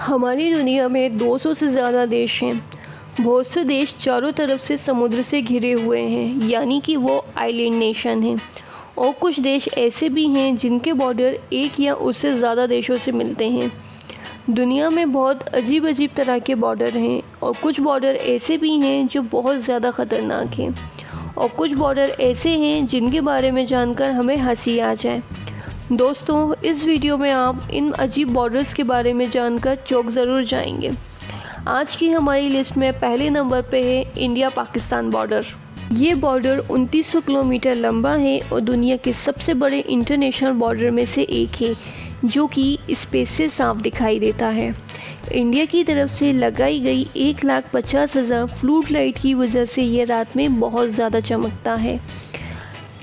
हमारी दुनिया में 200 से ज़्यादा देश हैं। बहुत से देश चारों तरफ से समुद्र से घिरे हुए हैं, यानी कि वो आइलैंड नेशन हैं। और कुछ देश ऐसे भी हैं जिनके बॉर्डर एक या उससे ज़्यादा देशों से मिलते हैं। दुनिया में बहुत अजीब अजीब तरह के बॉर्डर हैं और कुछ बॉर्डर ऐसे भी हैं जो बहुत ज़्यादा ख़तरनाक हैं और कुछ बॉर्डर ऐसे हैं जिनके बारे में जानकर हमें हंसी आ जाए। दोस्तों, इस वीडियो में आप इन अजीब बॉर्डर्स के बारे में जानकर चौंक ज़रूर जाएंगे। आज की हमारी लिस्ट में पहले नंबर पे है इंडिया पाकिस्तान बॉर्डर। ये बॉर्डर 2900 किलोमीटर लंबा है और दुनिया के सबसे बड़े इंटरनेशनल बॉर्डर में से एक है, जो कि स्पेस से साफ दिखाई देता है। इंडिया की तरफ से लगाई गई 1,50,000 फ्लूड लाइट की वजह से ये रात में बहुत ज़्यादा चमकता है।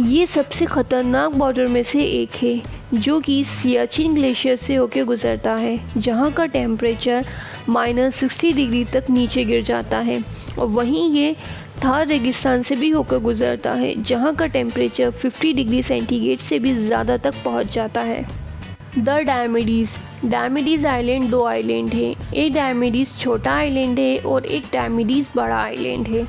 ये सबसे ख़तरनाक बॉर्डर में से एक है, जो कि सियाचिन ग्लेशियर से होकर गुजरता है, जहाँ का टेम्परेचर -60 डिग्री तक नीचे गिर जाता है। और वहीं ये थार रेगिस्तान से भी होकर गुजरता है, जहाँ का टेम्परेचर 50 डिग्री सेंटीग्रेड से भी ज़्यादा तक पहुँच जाता है। द डायमीडीज़ आइलैंड 2 आइलैंड है। एक डायमीडीज़ छोटा आइलैंड है और एक डायमीडीज़ बड़ा आइलैंड है।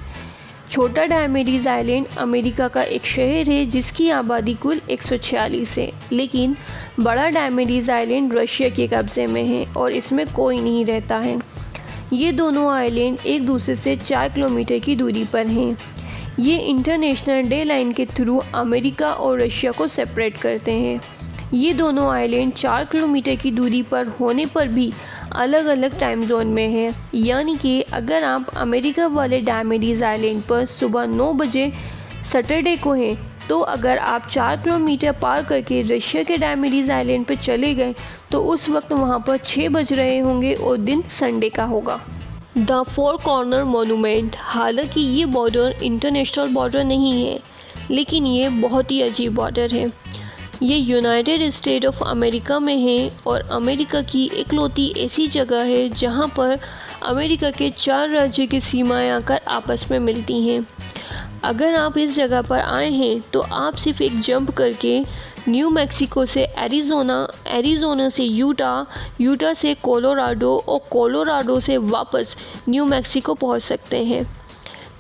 छोटा डायमीडीज़ आइलैंड अमेरिका का एक शहर है जिसकी आबादी कुल 146 है, लेकिन बड़ा डायमीडीज़ आइलैंड रशिया के कब्ज़े में है और इसमें कोई नहीं रहता है। ये दोनों आइलैंड एक दूसरे से 4 किलोमीटर की दूरी पर हैं। ये इंटरनेशनल डे लाइन के थ्रू अमेरिका और रशिया को सेपरेट करते हैं। ये दोनों आइलैंड 4 किलोमीटर की दूरी पर होने पर भी अलग अलग टाइम जोन में है, यानी कि अगर आप अमेरिका वाले डायमीडीज़ आइलैंड पर सुबह 9 बजे सैटरडे को हैं, तो अगर आप 4 किलोमीटर पार करके रशिया के डायमीडीज़ आइलैंड पर चले गए तो उस वक्त वहाँ पर 6 बज रहे होंगे और दिन संडे का होगा। The 4 corner monument. हालांकि ये बॉर्डर इंटरनेशनल बॉर्डर नहीं है, लेकिन ये बहुत ही अजीब बॉर्डर है। ये यूनाइटेड स्टेट ऑफ अमेरिका में है और अमेरिका की इकलौती ऐसी जगह है जहां पर अमेरिका के 4 राज्यों की सीमाएं आकर आपस में मिलती हैं। अगर आप इस जगह पर आए हैं तो आप सिर्फ एक जंप करके न्यू मैक्सिको से एरिज़ोना, एरिज़ोना से यूटा, यूटा से कोलोराडो और कोलोराडो से वापस न्यू मैक्सिको पहुंच सकते हैं।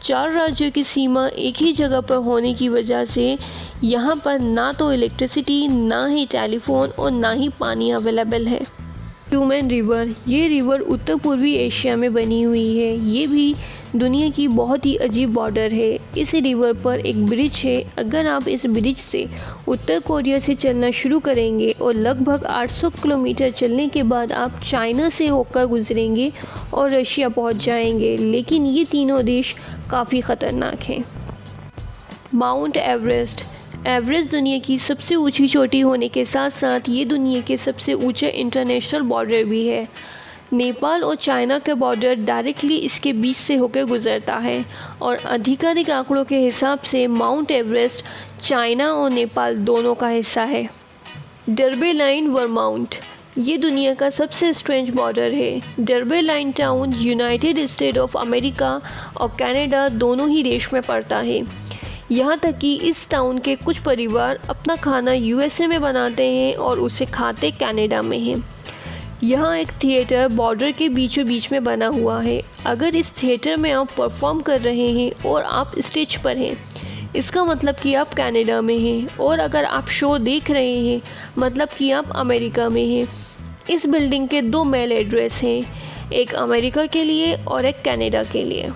4 राज्यों की सीमा एक ही जगह पर होने की वजह से यहाँ पर ना तो इलेक्ट्रिसिटी, ना ही टेलीफोन और ना ही पानी अवेलेबल है। Tyumen river. ये रिवर उत्तर पूर्वी एशिया में बनी हुई है। ये भी दुनिया की बहुत ही अजीब बॉर्डर है। इस रिवर पर एक ब्रिज है। अगर आप इस ब्रिज से उत्तर कोरिया से चलना शुरू करेंगे और लगभग 800 किलोमीटर चलने के बाद आप चाइना से होकर गुजरेंगे और रशिया पहुंच जाएंगे, लेकिन ये तीनों देश काफ़ी ख़तरनाक हैं। Mount Everest. एवरेस्ट दुनिया की सबसे ऊंची चोटी होने के साथ साथ ये दुनिया के सबसे ऊंचे इंटरनेशनल बॉर्डर भी है। नेपाल और चाइना का बॉर्डर डायरेक्टली इसके बीच से होकर गुजरता है और आधिकारिक आंकड़ों के हिसाब से माउंट एवरेस्ट चाइना और नेपाल दोनों का हिस्सा है। Derby line Vermont. ये दुनिया का सबसे स्ट्रेंज बॉर्डर है। Derby line town United State of America और कनाडा दोनों ही देश में पड़ता है। यहाँ तक कि इस टाउन के कुछ परिवार अपना खाना यूएसए में बनाते हैं और उसे खाते कनाडा में हैं। यहाँ एक थिएटर बॉर्डर के बीचों बीच में बना हुआ है। अगर इस थिएटर में आप परफॉर्म कर रहे हैं और आप स्टेज पर हैं, इसका मतलब कि आप कनाडा में हैं, और अगर आप शो देख रहे हैं मतलब कि आप अमेरिका में हैं। इस बिल्डिंग के 2 मेल एड्रेस हैं, एक अमेरिका के लिए और एक कनाडा के लिए।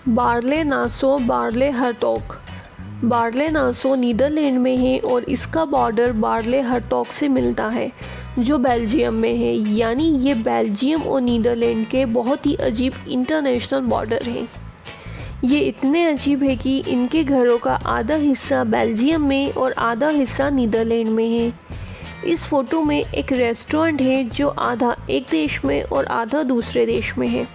Baarle Nassau Baarle Hertog. Baarle Nassau Netherland में है और इसका बॉर्डर बार्ले हर्टोग से मिलता है, जो बेल्जियम में है। यानी ये बेल्जियम और नीदरलैंड के बहुत ही अजीब इंटरनेशनल बॉर्डर हैं। ये इतने अजीब है कि इनके घरों का आधा हिस्सा बेल्जियम में और आधा हिस्सा नीदरलैंड में है। इस फ़ोटो में एक रेस्टोरेंट है जो आधा एक देश में और आधा दूसरे देश में है।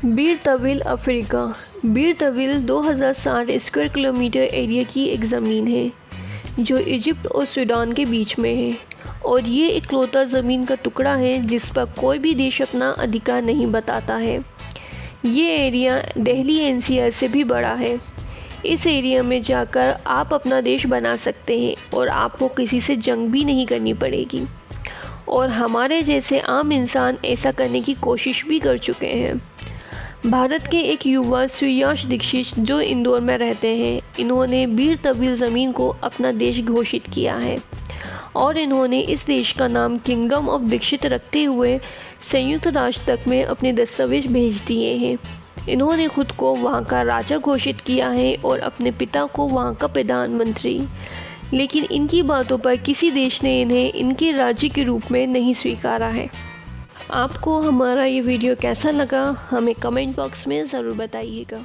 बीर तविल अफ्रीका। बीर तविल 2060 स्क्वायर किलोमीटर एरिया की एक ज़मीन है जो इजिप्ट और सूडान के बीच में है, और ये इकलौता ज़मीन का टुकड़ा है जिस पर कोई भी देश अपना अधिकार नहीं बताता है। ये एरिया दिल्ली एनसीआर से भी बड़ा है। इस एरिया में जाकर आप अपना देश बना सकते हैं और आपको किसी से जंग भी नहीं करनी पड़ेगी। और हमारे जैसे आम इंसान ऐसा करने की कोशिश भी कर चुके हैं। भारत के एक युवा श्रेयांश दीक्षित जो इंदौर में रहते हैं, इन्होंने बीर तबील ज़मीन को अपना देश घोषित किया है और इन्होंने इस देश का नाम किंगडम ऑफ दीक्षित रखते हुए संयुक्त राष्ट्र तक में अपने दस्तावेज भेज दिए हैं। इन्होंने खुद को वहाँ का राजा घोषित किया है और अपने पिता को वहाँ का प्रधानमंत्री, लेकिन इनकी बातों पर किसी देश ने इन्हें इनके राज्य के रूप में नहीं स्वीकारा है। आपको हमारा ये वीडियो कैसा लगा हमें कमेंट बॉक्स में ज़रूर बताइएगा।